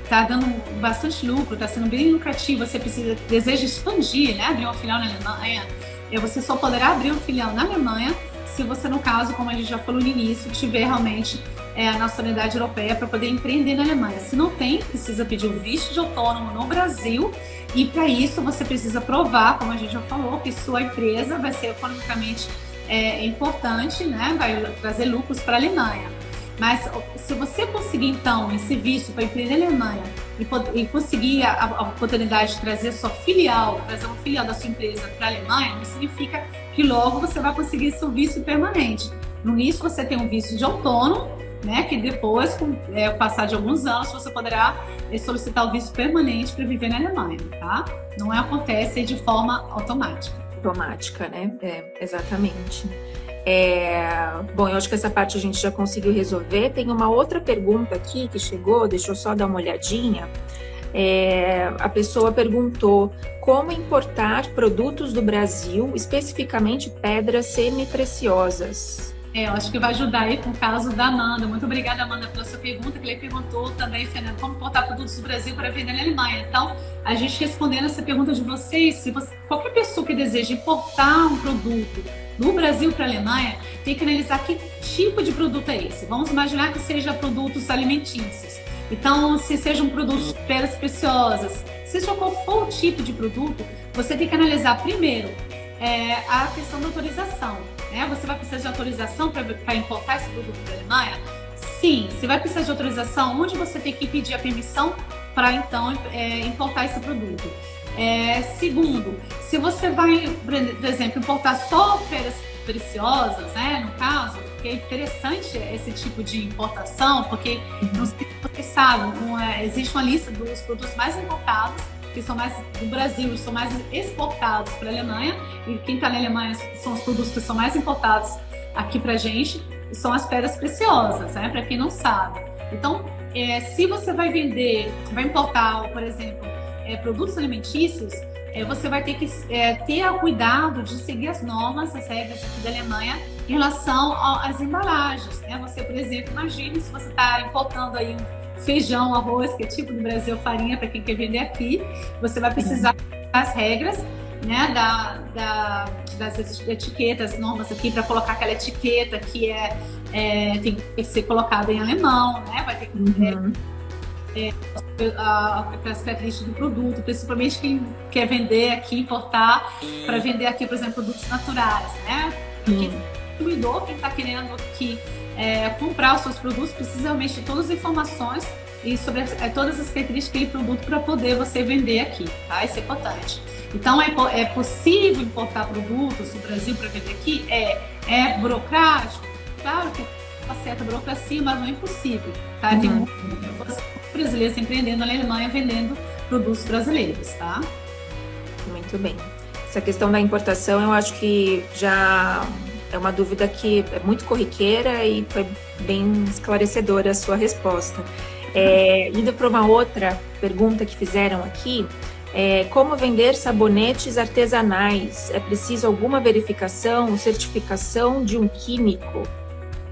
Speaker 2: está dando bastante lucro, está sendo bem lucrativo, você deseja expandir, né? Abrir uma filial na Alemanha, você só poderá abrir uma filial na Alemanha se você, no caso, como a gente já falou no início, tiver realmente a nacionalidade europeia para poder empreender na Alemanha. Se não tem, precisa pedir o visto de autônomo no Brasil e, para isso, você precisa provar, como a gente já falou, que sua empresa vai ser economicamente importante, né? Vai trazer lucros para a Alemanha. Mas se você conseguir, então, esse visto para empreender na Alemanha e conseguir a oportunidade de trazer sua filial, trazer uma filial da sua empresa para a Alemanha, não significa que logo você vai conseguir seu visto permanente. No início, você tem um visto de autônomo, né, que depois, com o passar de alguns anos, você poderá solicitar o visto permanente para viver na Alemanha, tá? Não acontece de forma automática.
Speaker 1: Automática, né? Exatamente. Bom, eu acho que essa parte a gente já conseguiu resolver. Tem uma outra pergunta aqui que chegou, deixa eu só dar uma olhadinha. A pessoa perguntou como importar produtos do Brasil, especificamente pedras semi-preciosas.
Speaker 2: Eu acho que vai ajudar aí com o caso da Amanda. Muito obrigada, Amanda, pela sua pergunta, que ele perguntou também, Fernando, como importar produtos do Brasil para vender na Alemanha. Então, a gente respondendo essa pergunta de vocês, qualquer pessoa que deseja importar um produto do Brasil para a Alemanha, tem que analisar que tipo de produto é esse. Vamos imaginar que seja produtos alimentícios. Então, se sejam produtos de pedras preciosas, seja qual for o tipo de produto, você tem que analisar primeiro a questão da autorização. Você vai precisar de autorização para importar esse produto da Alemanha? Sim, você vai precisar de autorização onde você tem que pedir a permissão para então importar esse produto. Segundo, se você vai, por exemplo, importar só pedras preciosas, no caso, que é interessante esse tipo de importação, porque não sei se vocês sabem, existe uma lista dos produtos mais importados, que são mais do Brasil, são mais exportados para a Alemanha, e quem está na Alemanha são os produtos que são mais importados aqui para a gente, são as pedras preciosas, para quem não sabe. Então, se você vai importar, por exemplo, produtos alimentícios, você vai ter que ter o cuidado de seguir as normas, as regras aqui da Alemanha em relação às embalagens. Você, por exemplo, imagine se você está importando aí um feijão, arroz, que é tipo do Brasil, farinha, para quem quer vender aqui, você vai precisar das regras, das etiquetas, normas aqui, para colocar aquela etiqueta que tem que ser colocada em alemão, vai ter que aquelas características do produto, principalmente quem quer vender aqui, importar, para vender aqui, por exemplo, produtos naturais, Porque o consumidor, quem está querendo aqui comprar os seus produtos, precisa realmente de todas as informações e sobre todas as características daquele produto para poder você vender aqui, tá? Isso é importante. Então, é possível importar produtos do Brasil para vender aqui? É burocrático? Claro que uma certa burocracia, mas não é impossível, tá? Tem muitos brasileiros empreendendo na Alemanha, vendendo produtos brasileiros, tá?
Speaker 1: Muito bem. Essa questão da importação, eu acho que já é uma dúvida que é muito corriqueira e foi bem esclarecedora a sua resposta. Indo para uma outra pergunta que fizeram aqui, como vender sabonetes artesanais? É preciso alguma verificação, certificação de um químico?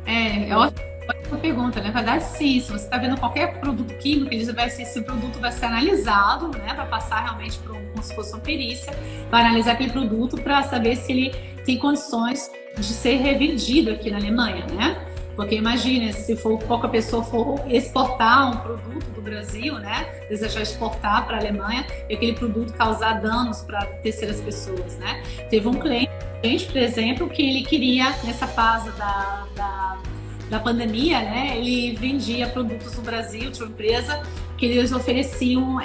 Speaker 2: É ótima pergunta, na verdade, sim. Se você está vendo qualquer produto químico, esse produto vai ser analisado, vai passar realmente como se fosse uma perícia, vai analisar aquele produto para saber se ele tem condições de ser revendido aqui na Alemanha, Porque imagine, se qualquer pessoa for exportar um produto do Brasil, desejar exportar para a Alemanha e aquele produto causar danos para terceiras pessoas, Teve um cliente, por exemplo, que ele queria, nessa fase da pandemia, ele vendia produtos no Brasil, de uma empresa que eles ofereciam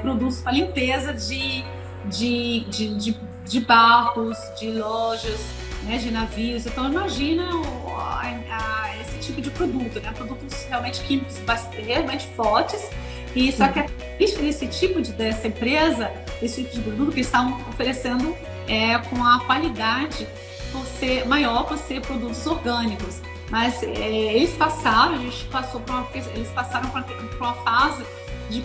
Speaker 2: produtos para limpeza de barcos, de lojas, de navios. Então imagina esse tipo de produto, produtos realmente químicos realmente fortes. E só que a característica dessa empresa, desse tipo de produto que eles estavam oferecendo com a qualidade maior por ser produtos orgânicos. Mas eles passaram por uma fase de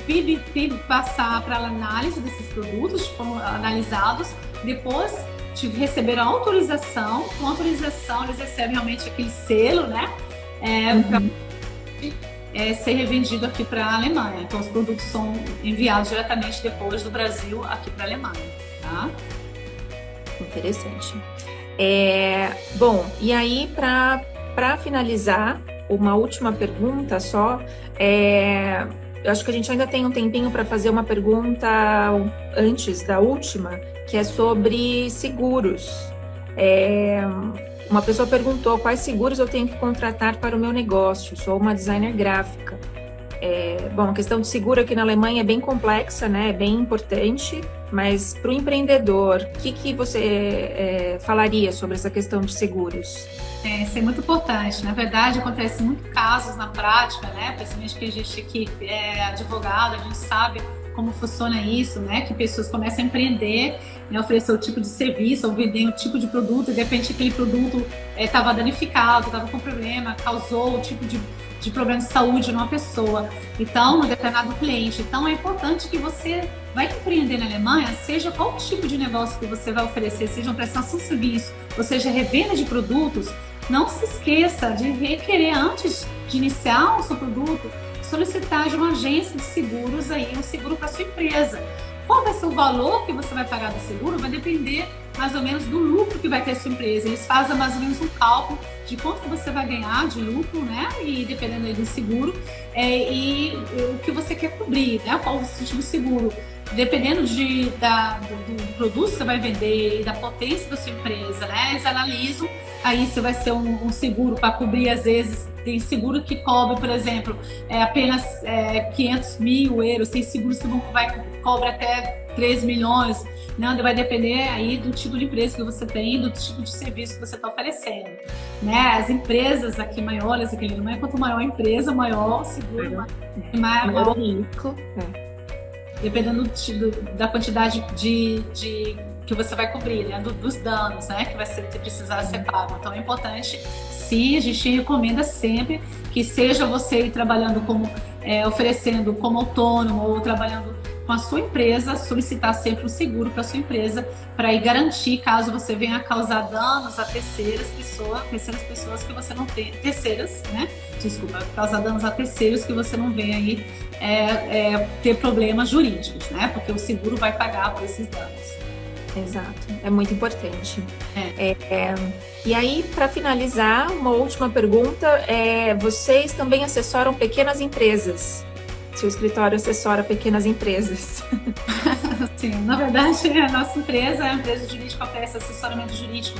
Speaker 2: passar para a análise desses produtos, foram analisados, depois receberam a autorização. Com a autorização, eles recebem realmente aquele selo, para ser revendido aqui para a Alemanha. Então, os produtos são enviados diretamente depois do Brasil aqui para a Alemanha, tá?
Speaker 1: Interessante. Bom, e aí, para finalizar, uma última pergunta só. Eu acho que a gente ainda tem um tempinho para fazer uma pergunta antes da última, que é sobre seguros. Uma pessoa perguntou quais seguros eu tenho que contratar para o meu negócio. Sou uma designer gráfica. Bom, a questão de seguro aqui na Alemanha é bem complexa, é bem importante, mas para o empreendedor, o que você falaria sobre essa questão de seguros?
Speaker 2: Isso é muito importante. Na verdade, acontece muitos casos na prática, né? Principalmente que a gente que é advogado, a gente sabe como funciona isso, né? Que pessoas começam a empreender, né? Oferecer o tipo de serviço ou vender um tipo de produto e de repente aquele produto estava danificado, estava com problema, causou o tipo de problema de saúde numa pessoa, então, um determinado cliente. Então, é importante que você vai empreender na Alemanha, seja qual tipo de negócio que você vai oferecer, seja uma prestação de serviço, ou seja, revenda de produtos, não se esqueça de requerer, antes de iniciar o seu produto, solicitar de uma agência de seguros aí, um seguro para sua empresa. Qual vai ser o valor que você vai pagar do seguro? Vai depender mais ou menos do lucro que vai ter a sua empresa. Eles fazem mais ou menos um cálculo de quanto que você vai ganhar de lucro, né? E dependendo aí do seguro, e o que você quer cobrir, né? Qual o tipo de seguro. Dependendo do produto que você vai vender e da potência da sua empresa, né? Eles analisam, aí se vai ser um seguro para cobrir, às vezes, tem seguro que cobre, por exemplo, apenas 500 mil euros, tem seguros que cobre até 3 milhões, né? Vai depender aí do tipo de empresa que você tem, do tipo de serviço que você está oferecendo, né? As empresas aqui maiores, aqui na Alemanha, quanto maior a empresa, maior o seguro, maior
Speaker 1: risco.
Speaker 2: Dependendo da quantidade de que você vai cobrir, né? Dos danos, né? Que vai precisar ser pago. Então é importante, sim, a gente recomenda sempre que seja você ir trabalhando oferecendo como autônomo ou trabalhando com a sua empresa, solicitar sempre um seguro para a sua empresa, para ir garantir caso você venha a causar danos a terceiras pessoas que você não tem, causar danos a terceiros que você não venha aí ter problemas jurídicos, né? Porque o seguro vai pagar por esses danos.
Speaker 1: Exato, é muito importante. E aí, para finalizar, uma última pergunta, vocês também assessoram pequenas empresas? Seu escritório assessora pequenas empresas?
Speaker 2: Sim, na verdade, a nossa empresa é uma empresa jurídica, oferece assessoramento jurídico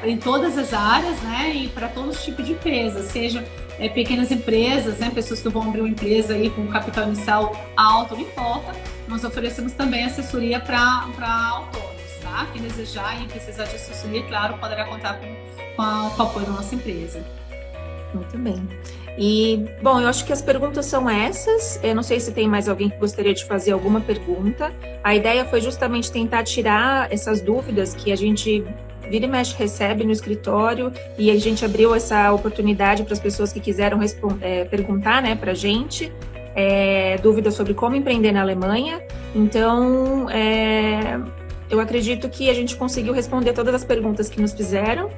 Speaker 2: em todas as áreas, né? E para todos os tipos de empresas, seja pequenas empresas, né? Pessoas que vão abrir uma empresa aí com capital inicial alto, não importa. Nós oferecemos também assessoria para autônomos, tá? Quem desejar e precisar de assessoria, claro, poderá contar com o apoio da nossa empresa.
Speaker 1: Muito bem. E, bom, eu acho que as perguntas são essas. Eu não sei se tem mais alguém que gostaria de fazer alguma pergunta. A ideia foi justamente tentar tirar essas dúvidas que a gente vira e mexe recebe no escritório, e a gente abriu essa oportunidade para as pessoas que quiseram perguntar, né, para a gente, dúvidas sobre como empreender na Alemanha. Então, eu acredito que a gente conseguiu responder todas as perguntas que nos fizeram.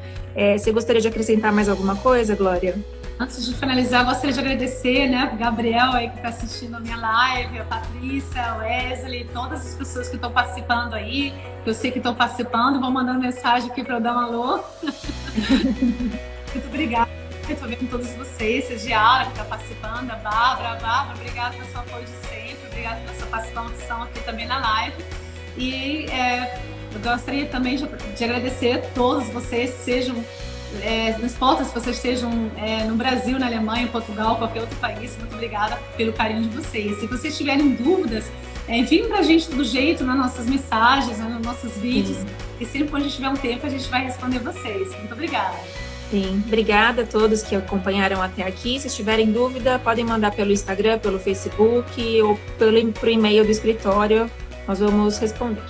Speaker 1: Você gostaria de acrescentar mais alguma coisa, Glória?
Speaker 2: Antes de finalizar, gostaria de agradecer, né, o Gabriel aí que está assistindo a minha live, a Patrícia, a Wesley, todas as pessoas que estão participando aí, que eu sei que estão participando, vão mandando mensagem aqui para eu dar um alô. Muito obrigada. Estou vendo todos vocês, a Giara que está participando, a Bárbara, obrigada pelo seu apoio de sempre, obrigada pela sua participação aqui também na live. E eu gostaria também de agradecer a todos vocês, sejam não importa se vocês estejam no Brasil, na Alemanha, em Portugal, qualquer outro país, muito obrigada pelo carinho de vocês. Se vocês tiverem dúvidas, enviem pra gente do jeito nas nossas mensagens, nos nossos vídeos, e sempre quando a gente tiver um tempo, a gente vai responder vocês. Muito obrigada.
Speaker 1: Sim, obrigada a todos que acompanharam até aqui. Se tiverem dúvida, podem mandar pelo Instagram, pelo Facebook ou pelo e-mail do escritório. Nós vamos responder.